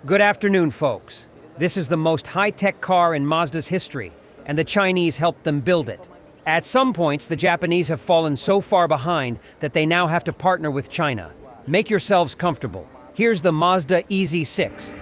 Good afternoon, folks. This is the most high-tech car in Mazda's history, and the Chinese helped them build it. At some points, the Japanese have fallen so far behind that they now have to partner with China. Make yourselves comfortable. Here's the Mazda EZ6.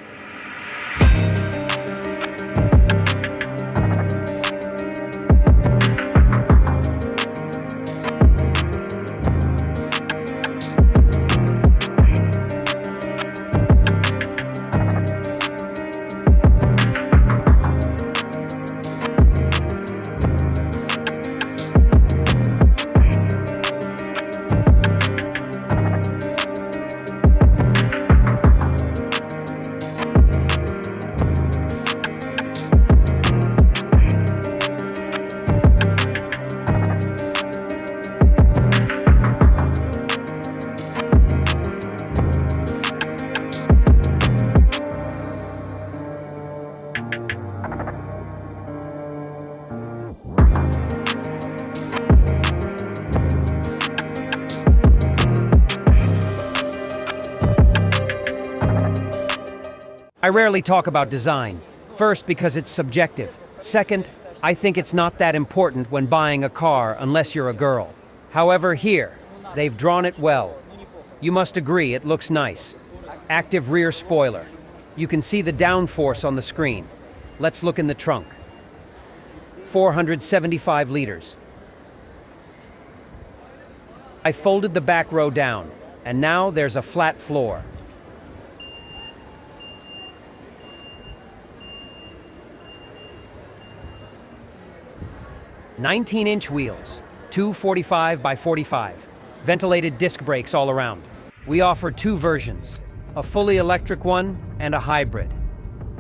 I rarely talk about design. First, because it's subjective. Second, I think it's not that important when buying a car unless you're a girl. However, here, they've drawn it well. You must agree, it looks nice. Active rear spoiler. You can see the downforce on the screen. Let's look in the trunk. 475 liters. I folded the back row down, and now there's a flat floor. "19-inch wheels, 245 by 45, ventilated disc brakes all around. We offer two versions, a fully electric one and a hybrid.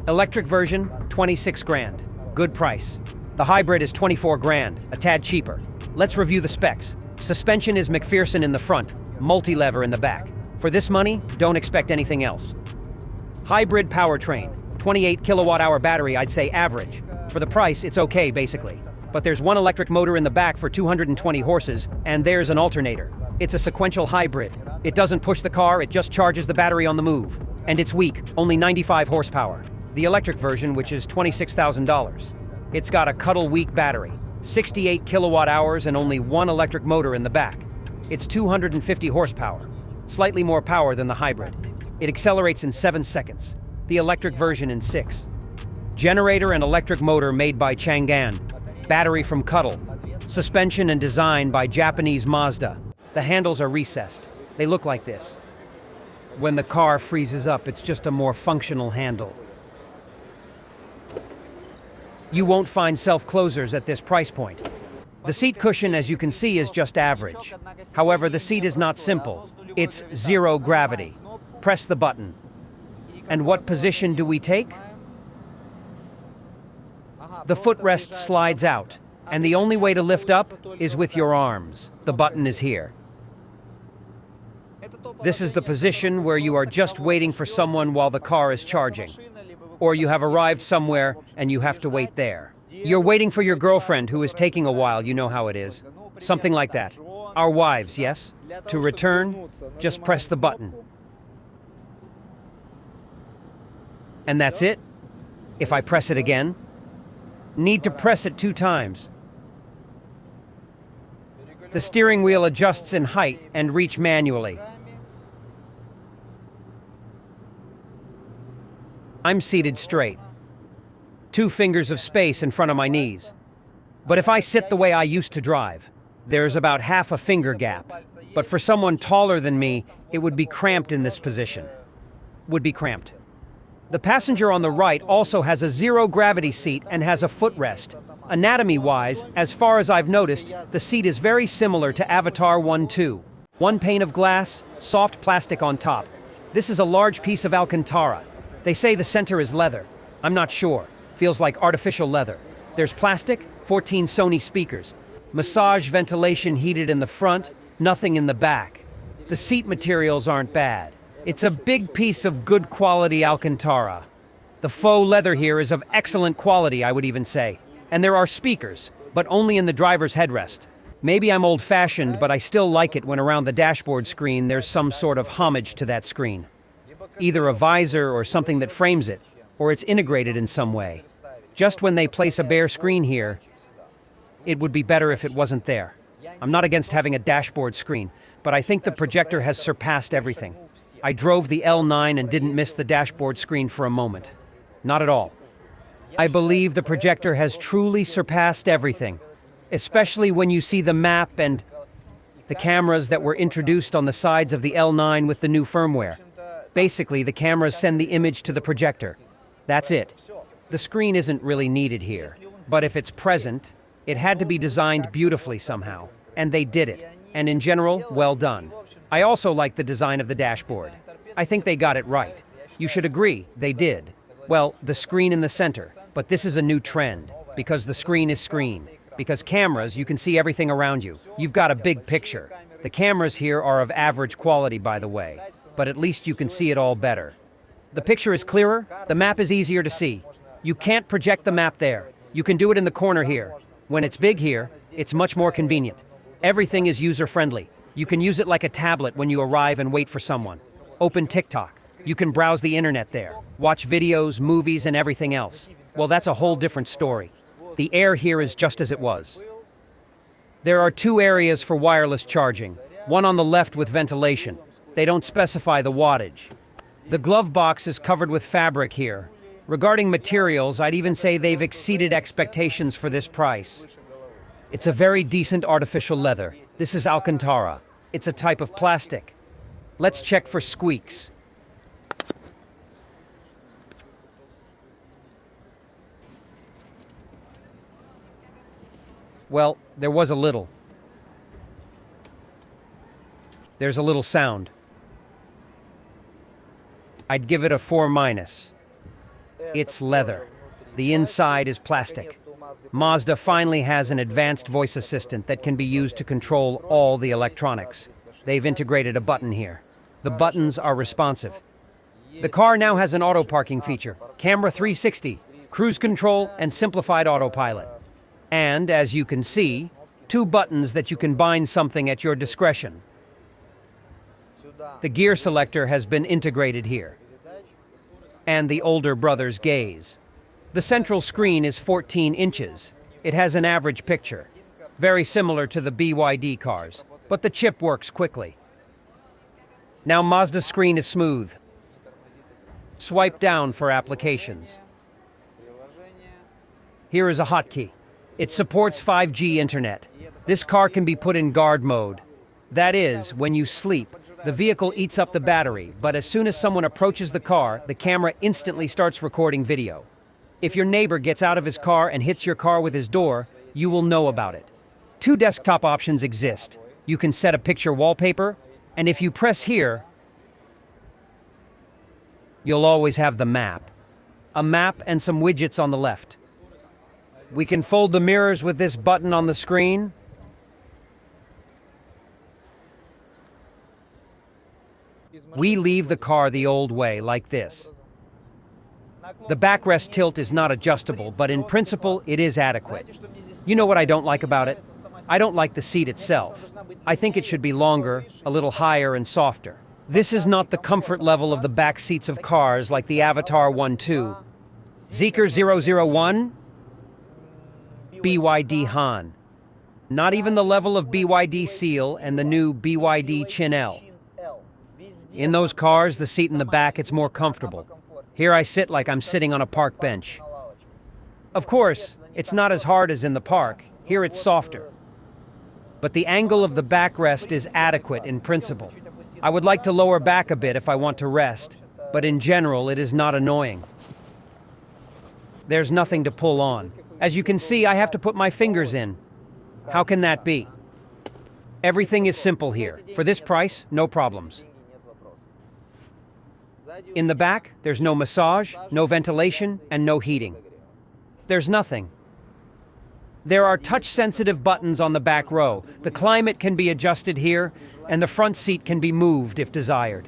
Electric version, 26 grand, good price. The hybrid is 24 grand, a tad cheaper. Let's review the specs. Suspension is McPherson in the front, multi-lever in the back. For this money, don't expect anything else. Hybrid powertrain, 28 kilowatt-hour battery, I'd say average. For the price, it's okay, basically. But there's one electric motor in the back for 220 horses, and there's an alternator. It's a sequential hybrid. It doesn't push the car, it just charges the battery on the move. And it's weak, only 95 horsepower. The electric version, which is $26,000. It's got a cuddle-weak battery, 68 kilowatt hours and only one electric motor in the back. It's 250 horsepower, slightly more power than the hybrid. It accelerates in 7 seconds, the electric version in 6. Generator and electric motor made by Chang'an. Battery from Cuddle. Suspension and design by Japanese Mazda. The handles are recessed. They look like this. When the car freezes up, it's just a more functional handle. You won't find self-closers at this price point. The seat cushion, as you can see, is just average. However, the seat is not simple. It's zero gravity. Press the button. And what position do we take? The footrest slides out, and the only way to lift up is with your arms. The button is here. This is the position where you are just waiting for someone while the car is charging. Or you have arrived somewhere and you have to wait there. You're waiting for your girlfriend who is taking a while, you know how it is. Something like that. Our wives, yes? To return, just press the button. And that's it. If I press it again, need to press it 2 times. The steering wheel adjusts in height and reach manually. I'm seated straight. 2 fingers of space in front of my knees. But if I sit the way I used to drive, there's about half a finger gap. But for someone taller than me, it would be cramped in this position. Would be cramped. The passenger on the right also has a zero-gravity seat and has a footrest. Anatomy-wise, as far as I've noticed, the seat is very similar to Avatar 1-2. 1 pane of glass, soft plastic on top. This is a large piece of Alcantara. They say the center is leather. I'm not sure. Feels like artificial leather. There's plastic, 14 Sony speakers. Massage ventilation heated in the front, nothing in the back. The seat materials aren't bad. It's a big piece of good quality Alcantara. The faux leather here is of excellent quality, I would even say. And there are speakers, but only in the driver's headrest. Maybe I'm old-fashioned, but I still like it when around the dashboard screen there's some sort of homage to that screen. either a visor or something that frames it, or it's integrated in some way. Just when they place a bare screen here, it would be better if it wasn't there. I'm not against having a dashboard screen, but I think the projector has surpassed everything. I drove the L9 and didn't miss the dashboard screen for a moment. Not at all. I believe the projector has truly surpassed everything, especially when you see the map and the cameras that were introduced on the sides of the L9 with the new firmware. Basically, the cameras send the image to the projector. That's it. The screen isn't really needed here, but if it's present, it had to be designed beautifully somehow, and they did it. And in general, well done. I also like the design of the dashboard. I think they got it right. You should agree, they did. Well, the screen in the center, but this is a new trend, because the screen is screen. Because cameras, you can see everything around you. You've got a big picture. The cameras here are of average quality, by the way, but at least you can see it all better. The picture is clearer, the map is easier to see. You can't project the map there. You can do it in the corner here. When it's big here, it's much more convenient. Everything is user-friendly. You can use it like a tablet when you arrive and wait for someone. Open TikTok. You can browse the internet there, watch videos, movies, and everything else. Well, that's a whole different story. The air here is just as it was. There are two areas for wireless charging, one on the left with ventilation. They don't specify the wattage. The glove box is covered with fabric here. Regarding materials, I'd even say they've exceeded expectations for this price. It's a very decent artificial leather. This is Alcantara. It's a type of plastic. Let's check for squeaks. Well, there was a little. There's a little sound. I'd give it a 4-. It's leather. The inside is plastic. Mazda finally has an advanced voice assistant that can be used to control all the electronics. They've integrated a button here. The buttons are responsive. The car now has an auto parking feature, camera 360, cruise control, and simplified autopilot. And, as you can see, 2 buttons that you can bind something at your discretion. The gear selector has been integrated here. And the older brother's gaze. The central screen is 14 inches. It has an average picture, very similar to the BYD cars, but the chip works quickly. Now Mazda's screen is smooth. Swipe down for applications. Here is a hotkey. It supports 5G internet. This car can be put in guard mode. That is, when you sleep, the vehicle eats up the battery, but as soon as someone approaches the car, the camera instantly starts recording video. If your neighbor gets out of his car and hits your car with his door, you will know about it. 2 desktop options exist. You can set a picture wallpaper, and if you press here, you'll always have the map. A map and some widgets on the left. We can fold the mirrors with this button on the screen. We leave the car the old way, like this. The backrest tilt is not adjustable, but in principle, it is adequate. You know what I don't like about it? I don't like the seat itself. I think it should be longer, a little higher and softer. This is not the comfort level of the back seats of cars like the Avatar 1-2, Zeekr 001, BYD Han. Not even the level of BYD Seal and the new BYD Chin-L. In those cars, the seat in the back, it's more comfortable. Here I sit like I'm sitting on a park bench. Of course, it's not as hard as in the park. Here it's softer. But the angle of the backrest is adequate in principle. I would like to lower back a bit if I want to rest, but in general, it is not annoying. There's nothing to pull on. As you can see, I have to put my fingers in. How can that be? Everything is simple here. For this price, no problems. In the back, there's no massage, no ventilation, and no heating. There's nothing. There are touch-sensitive buttons on the back row. The climate can be adjusted here, and the front seat can be moved if desired.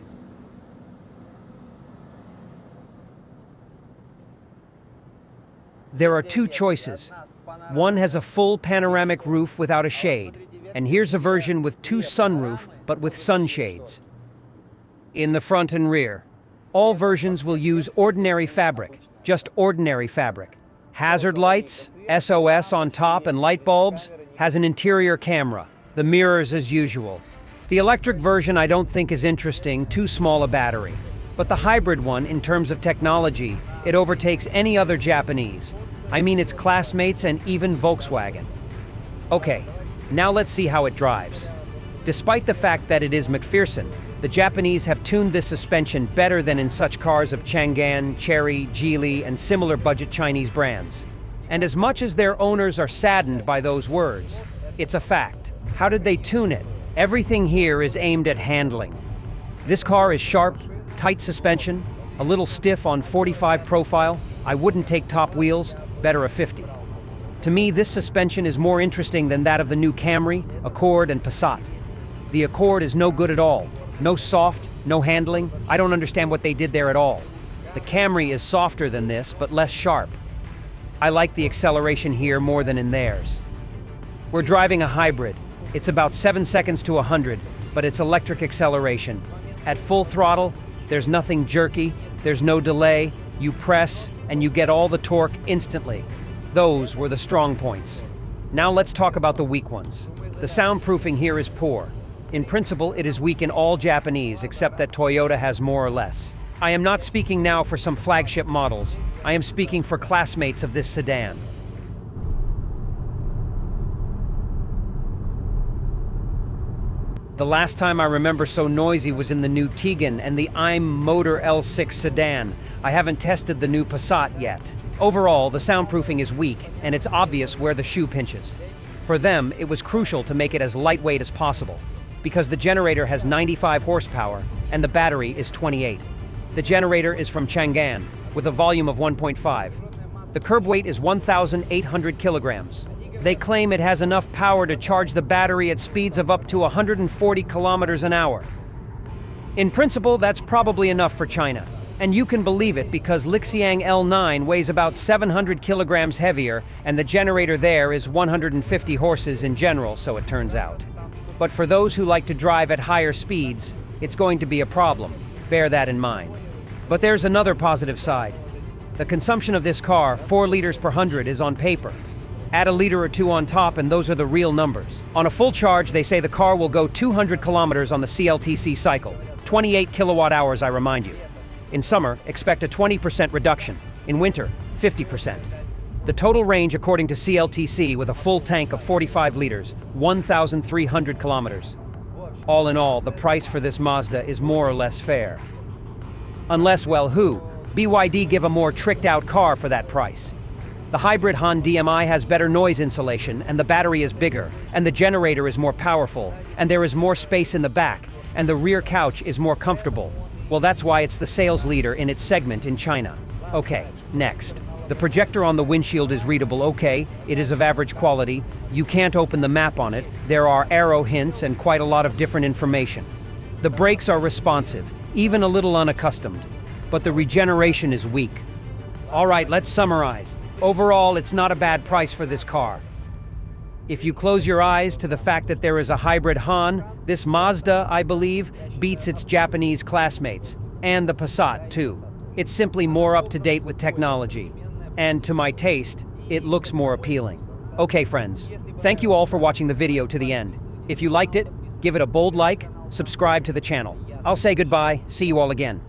There are 2 choices. One has a full panoramic roof without a shade, and here's a version with 2 sunroof, but with sunshades. In the front and rear. All versions will use ordinary fabric, just ordinary fabric. Hazard lights, SOS on top and light bulbs, has an interior camera, the mirrors as usual. The electric version I don't think is interesting, too small a battery. But the hybrid one, in terms of technology, it overtakes any other Japanese. I mean its classmates and even Volkswagen. Okay, now let's see how it drives. Despite the fact that it is McPherson, the Japanese have tuned this suspension better than in such cars of Chang'an, Chery, Geely, and similar budget Chinese brands. And as much as their owners are saddened by those words, it's a fact. How did they tune it? Everything here is aimed at handling. This car is sharp, tight suspension, a little stiff on 45 profile. I wouldn't take top wheels, better a 50. To me, this suspension is more interesting than that of the new Camry, Accord, and Passat. The Accord is no good at all. No soft, no handling. I don't understand what they did there at all. The Camry is softer than this, but less sharp. I like the acceleration here more than in theirs. We're driving a hybrid. It's about 7 seconds to 100, but it's electric acceleration. At full throttle, there's nothing jerky, there's no delay, you press, and you get all the torque instantly. Those were the strong points. Now let's talk about the weak ones. The soundproofing here is poor. In principle, it is weak in all Japanese, except that Toyota has more or less. I am not speaking now for some flagship models. I am speaking for classmates of this sedan. The last time I remember so noisy was in the new Tiggan and the I'm Motor L6 sedan. I haven't tested the new Passat yet. Overall, the soundproofing is weak, and it's obvious where the shoe pinches. For them, it was crucial to make it as lightweight as possible, because the generator has 95 horsepower and the battery is 28. The generator is from Chang'an, with a volume of 1.5. The curb weight is 1,800 kilograms. They claim it has enough power to charge the battery at speeds of up to 140 kilometers an hour. In principle, that's probably enough for China. And you can believe it because Lixiang L9 weighs about 700 kilograms heavier, and the generator there is 150 horses in general, so it turns out. But for those who like to drive at higher speeds, it's going to be a problem. Bear that in mind. But there's another positive side. The consumption of this car, 4 liters per 100, is on paper. Add a liter or two on top and those are the real numbers. On a full charge, they say the car will go 200 kilometers on the CLTC cycle. 28 kilowatt hours, I remind you. In summer, expect a 20% reduction. In winter, 50%. The total range, according to CLTC, with a full tank of 45 liters, 1,300 kilometers. All in all, the price for this Mazda is more or less fair. Unless, well, who? BYD give a more tricked-out car for that price. The hybrid Han DMI has better noise insulation, and the battery is bigger, and the generator is more powerful, and there is more space in the back, and the rear couch is more comfortable. Well, that's why it's the sales leader in its segment in China. Okay, next. The projector on the windshield is readable, okay, it is of average quality. You can't open the map on it. There are arrow hints and quite a lot of different information. The brakes are responsive, even a little unaccustomed, but the regeneration is weak. All right, let's summarize. Overall, it's not a bad price for this car. If you close your eyes to the fact that there is a hybrid Han, this Mazda, I believe, beats its Japanese classmates, and the Passat, too. It's simply more up-to-date with technology. And to my taste, it looks more appealing. Okay, friends, thank you all for watching the video to the end. If you liked it, give it a bold like, subscribe to the channel. I'll say goodbye, see you all again.